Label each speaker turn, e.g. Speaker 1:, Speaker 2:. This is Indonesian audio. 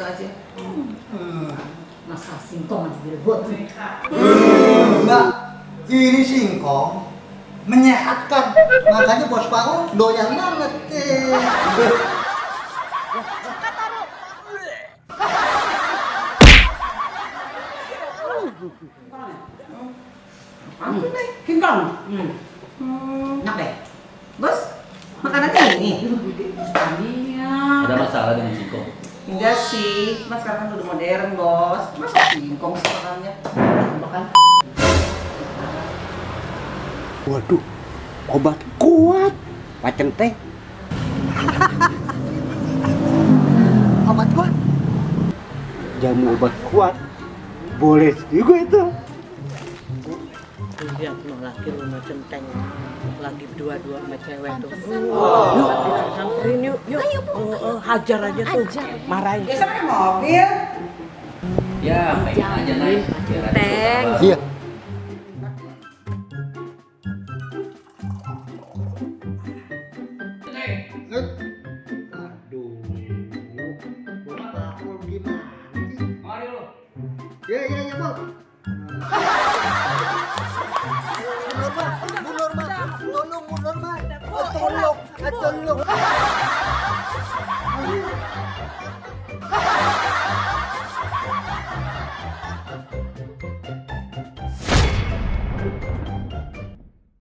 Speaker 1: aja. Masa singkong aja direbut.
Speaker 2: Mbak, ini singkong menyehatkan. Makanya bos Paul doyan banget.
Speaker 1: Apa nih? Singkong. Enak deh. Bos, makanannya ini.
Speaker 3: Ada masalah dengan singkong?
Speaker 1: Enggak sih, mas sekarang kan udah modern bos. Masa singkong sih makanannya? Makan.
Speaker 4: Waduh, obat kuat. Macam teh.
Speaker 2: Obat kuat?
Speaker 4: Jamu obat kuat. Boleh juga itu.
Speaker 5: Lihat no laki rumah centeng lagi berdua-dua sama cewek tuh.
Speaker 6: Oh.
Speaker 5: Yuk, samperin yuk. Hajar aja tuh. Marahin.
Speaker 1: Biasa pakai mobil.
Speaker 3: Ya, pengen aja naik. Biar ada
Speaker 5: Teng.
Speaker 3: suasana.
Speaker 2: Iya.
Speaker 4: Aduh, bos Paul gimana sih?
Speaker 3: Mari lu.
Speaker 4: Ya, Bang.
Speaker 2: Bu Norma, tolong.